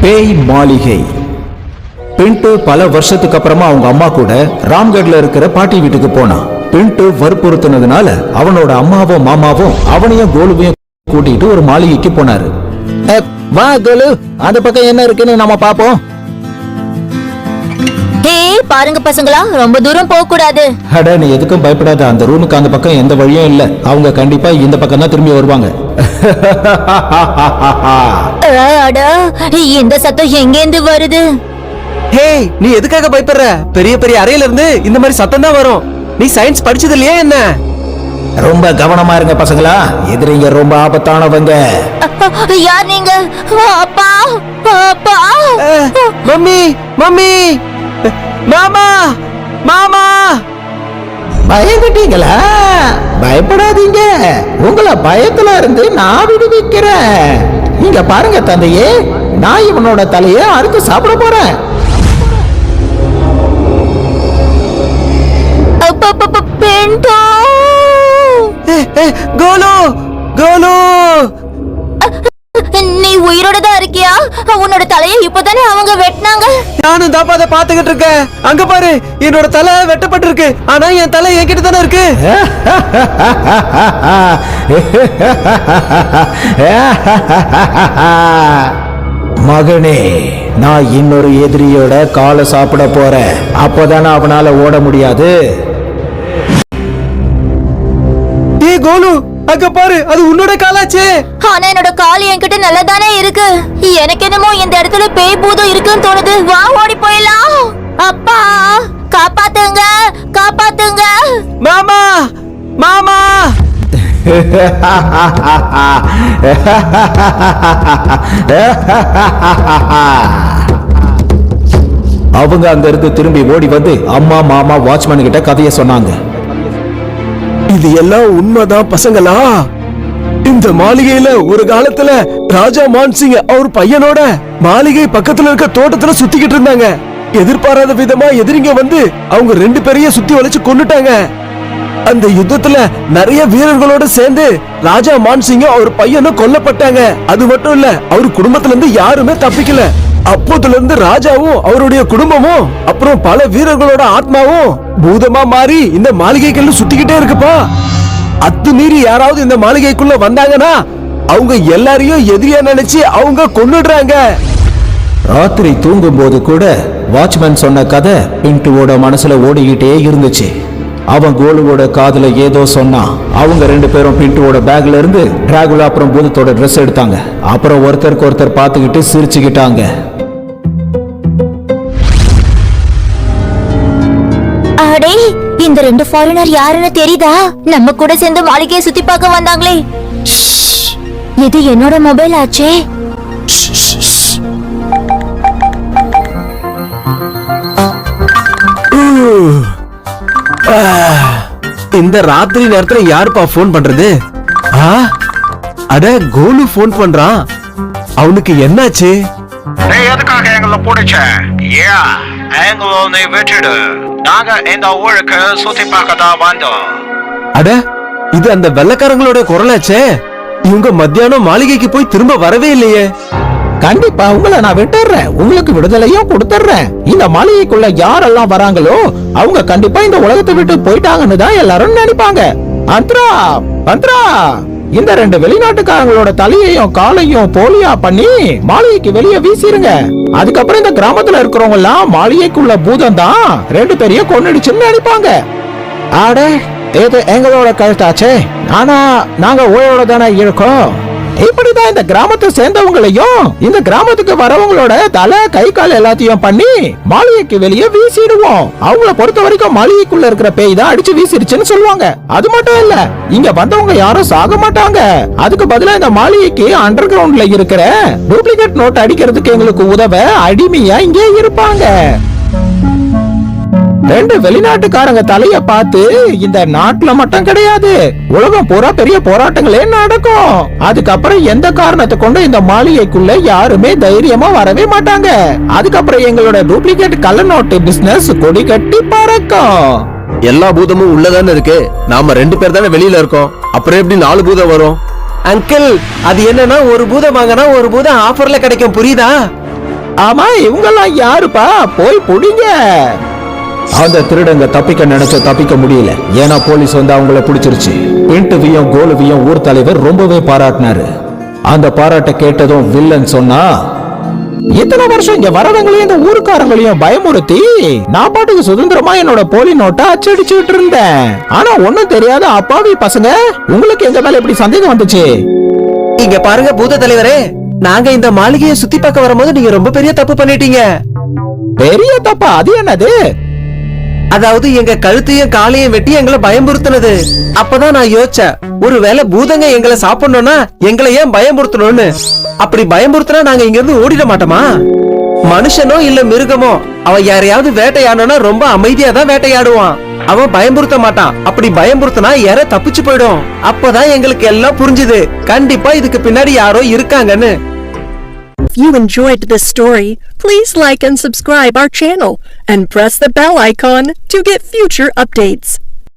பேய் மாளிகை. பின்ட்டு பல வருஷத்துக்கு அப்புறமா அவங்க அம்மா கூட ராம்கட்ல இருக்கிற பாட்டி வீட்டுக்கு போனான். பின்ட்டு வற்புறுத்தினதுனால அவனோட அம்மாவும் மாமாவும் அவனையும் கோலுவையும் கூட்டிட்டு ஒரு மாளிகைக்கு போனாரு. வா கோலு, அந்த பக்கம் என்ன இருக்குன்னு நாம பாப்போம். பாருங்க பசங்களா, ரொம்ப தூரம் போக கூடாது. அட, நீ எதுக்கும் பயப்படாத. அந்த ரூமுக்கு அந்த பக்கம் எந்த வழியும் இல்ல. அவங்க கண்டிப்பா இந்த பக்கம் தான் திரும்பி வருவாங்க. இந்த சத்தம் எங்கேந்து வருது? ஹேய், நீ எதுக்காக பயப்படுற? பெரிய பெரிய அறையில இருந்து இந்த மாதிரி சத்தம் தான் வரும். நீ சயின்ஸ் படிச்சது இல்லையா என்ன? ரொம்ப கவனமா இருங்க பசங்களா, எதிரிங்க ரொம்ப ஆபத்தானவங்க. யார் நீங்க? அப்பா, அப்பா, மம்மி, மம்மி, மாமா, மாமா. பயந்துட்டீங்களா? பயப்படாதீங்க, உங்களை பயத்துல இருந்து நான் விடுவிக்கிறேன். இங்க பாருங்க தந்தையே, நான் இவனோட தலைய அறுத்து சாப்பிட போறேன். கோலு, கோலு, நீ உயிரோட தான் இருக்கியா? உன்னோட தலையை இப்பதானே அவங்க வெட்டினாங்க. நானும் தாப்பா அதை பாத்துக்கிட்டு இருக்கேன். அங்க பாரு, என்னோட தலை வெட்டப்பட்டிருக்கு. ஆனா என் தலை என்கிட்ட தானே இருக்கு. மகனே, நான் இன்னொரு எதிரியோட காலை சாப்பிட போறேன். அப்போதானே அவனால ஓட முடியாது. ஏ கோலு, அங்க பாரு, அது உன்னோட காலாச்சே. ஆனா என்னோட கால் என்கிட்ட நல்லா தானே இருக்கு. எனக்கு என்னமோ இந்த இடத்துல பேய் பூதம் இருக்குன்னு தோணுது. வா, ஓடி போயிடலாம். அப்பா, காப்பாத்துங்க, காப்பாத்துங்க. மாமா, மாமா. அவங்க அங்க இருந்து திரும்பி ஓடி வந்து அம்மா மாமா வாட்ச்மேன் கிட்ட கதைய சொன்னாங்க. இது எல்லாம் உண்மைதான் பசங்களா. இந்த மாளிகையில ஒரு காலத்துல ராஜா மான்சிங் அவர் பையனோட மாளிகை பக்கத்துல இருக்க தோட்டத்துல சுத்திக்கிட்டு இருந்தாங்க. எதிர்பாராத விதமா எதிரிங்க வந்து அவங்க 2 பேரையும் சுத்தி வளைச்சு கொன்னுட்டாங்க. அந்த யுத்தத்துல நிறைய வீரர்களோட சேர்ந்து ராஜா மான்சிங் அவர் பையனும் கொல்லப்பட்டாங்க. அது மட்டும் இல்ல, அவர் குடும்பத்துல இருந்து யாருமே தப்பிக்கல. அப்போதுல இருந்து ராஜாவும் அவருடைய குடும்பமும் அப்புறம் பல வீரர்களோட ஆத்மாவும் பூதமா மாறி இந்த மாளிகைக்குள்ள சுத்திக்கிட்டே இருக்குப்பா. அத்துமீறி யாராவது இந்த மாளிகைக்குள்ள வந்தாங்கன்னா அவங்க எல்லாரையும் எதிரியா நினைச்சு அவங்க கொன்னுடுறாங்க. ராத்திரி தூங்கும் போது கூட வாட்ச்மேன் சொன்ன கதை பின்ட்டுவோட மனசுல ஓடிக்கிட்டே இருந்துச்சு. அவன் கோலுவோட காதுல ஏதோ சொன்னான். அவங்க 2 பேரும் பின்ட்டுவோட பேக்ல இருந்து டிராகுலா அப்புறம் பூதத்தோட ட்ரெஸ் எடுத்தாங்க. அப்புறம் ஒருத்தருக்கு ஒருத்தர் பார்த்துக்கிட்டு சிரிச்சுக்கிட்டாங்க. அடே, இந்த 2 ஃபாரினர் யாருன்னு தெரியுதா? நம்ம கூட சேர்ந்து மாளிகையை சுத்தி பார்க்க வந்தாங்களே. இது என்னோட மொபைல் ஆச்சே. இந்த ராத்திரி நேரத்துல யாருப்பா போன் பண்றது? அட, கோலு போன் பண்றான். அவனுக்கு என்னாச்சு? நீ எதுக்காக எங்களை பிடிச்ச? எங்களை நீ விட்டுடு. நாங்க இந்த ஊருக்கு சுத்தி பார்க்க தான் வந்தோம். அட, இது அந்த வெள்ளக்காரங்களோட குரலாச்சே. இவங்க மத்தியானம் மாளிகைக்கு போய் திரும்ப வரவே இல்லையே. கண்டிப்பா உங்களை நான் விட்டுறேன். உங்களுக்கு விடுதலையும் கொடுத்துறேன். இந்த மாளிகைக்குள்ள யாரெல்லாம் வராங்களோ அவங்க கண்டிப்பா இந்த உலகத்தை விட்டு போயிட்டாங்கன்னு தான் எல்லாரும் நினைப்பாங்க. அந்த்ரா, அந்த்ரா, இந்த 2 வெளிநாட்டுக்காரங்களோட தலையையும் காலையும் போலியா பண்ணி மாளிகைக்கு வெளியே வீசிருங்க. அதுக்கப்புறம் இந்த கிராமத்துல இருக்கிறவங்க எல்லாம் மாளிகைக்குள்ள பூதம் தான் 2 பேரையும் கொன்னுடுச்சுன்னு நினைப்பாங்க. ஆட, இது எங்களோட கழுத்தாச்சே. ஆனா நாங்க ஓயோட தானே இருக்கோம். இப்படிதான் இந்த கிராமத்தை சேர்ந்தவங்களையும் இந்த கிராமத்துக்கு வரவங்களோட தலை கை கால் எல்லாத்தையும் பண்ணி மாளிகைக்கு வெளியே வீசிடுவோம். அவங்கள பொறுத்த வரைக்கும் மாளிகைக்குள்ள இருக்கிற பேய் தான் அடிச்சு வீசிடுச்சுன்னு சொல்லுவாங்க. அது மட்டும் இல்ல, இங்க வந்தவங்க யாரும் சாக மாட்டாங்க. அதுக்கு பதிலா இந்த மாளிகைக்கு அண்டர் கிரவுண்ட்ல இருக்கிற டூப்ளிகேட் நோட் அடிக்கிறதுக்கு எங்களுக்கு உதவ அடிமையா இங்கே இருப்பாங்க. 2 வெளிநாட்டுக்காரங்க தலைய பார்த்து இந்த நாட்டுல மட்டும் கிடையாது, உலகம் பூரா பெரிய போராட்டங்களே நடக்கும். அதுக்கப்புறம் எந்த காரணத்தை கொண்டு இந்த மாளிகைக்குள்ள யாருமே தைரியமா வரவே மாட்டாங்க. அதுக்கப்புறம் எங்களோட டூப்ளிகேட் கள்ள நோட்டு பிசினஸ் கொடி கட்டி பறக்கும். எல்லா பூதமும் உள்ளதானே இருக்கு. நாம 2 பேர் தானே வெளியில இருக்கோம். அப்புறம் எப்படி 4 பூதம் வரும்? அங்கிள், அது என்னன்னா ஒரு பூதம் வாங்கினா ஒரு பூதம் ஆஃபர்ல கிடைக்கும், புரியுதா? ஆமா இவங்கெல்லாம் யாருப்பா போய் புடிங்க அந்த திருடங்க தப்பிக்க நினைச்ச தப்பிக்க முடியல ஏன்னா போலீஸ் வந்து அவங்கள பிடிச்சிருச்சு பின்ட்டுவியும் கோலுவியும் ஊர் தலைவர் ரொம்பவே பாராட்டினாரு அந்த பாராட்ட கேட்டதும் வில்லன் சொன்னா இத்தனை வருஷம் இங்க வரவங்களையும் இந்த ஊருக்காரங்களையும் பயமுறுத்தி நான் பாட்டுக்கு சுதந்திரமா என்னோட போலி நோட்டை அச்சடிச்சுட்டு இருந்தேன் ஆனா ஒண்ணும் தெரியாத அப்பாவி பசங்க உங்களுக்கு எங்க மேல எப்படி சந்தேகம் வந்துச்சு இங்க பாருங்க பூத தலைவரே நாங்க இந்த மாளிகையை சுத்தி பார்க்க வரும்போது நீங்க ரொம்ப பெரிய தப்பு பண்ணிட்டீங்க பெரிய தப்பா அது என்னது அதாவது எங்க கழுத்தையும் காலையும் வெட்டி எங்களை பயமுறுத்தினது அப்பதான் நான் யோசிச்சேன் ஒருவேளை பூதங்க எங்களை சாப்பிடணும்னா எங்களை ஏன் பயமுறுத்தணும்னு அப்படி பயமுறுத்தினா நாங்க இங்க இருந்து ஓடிட மாட்டோமா மனுஷனோ இல்ல மிருகமோ அவன் யாரையாவது வேட்டையாடணும்னா ரொம்ப அமைதியா தான் வேட்டையாடுவான் அவன் பயமுறுத்த மாட்டான் அப்படி பயமுறுத்தினா யார தப்பிச்சு போயிடும் அப்பதான் எங்களுக்கு எல்லாம் புரிஞ்சுது கண்டிப்பா இதுக்கு பின்னாடி யாரோ இருக்காங்கன்னு If you enjoyed this story, please like and subscribe our channel and press the bell icon to get future updates.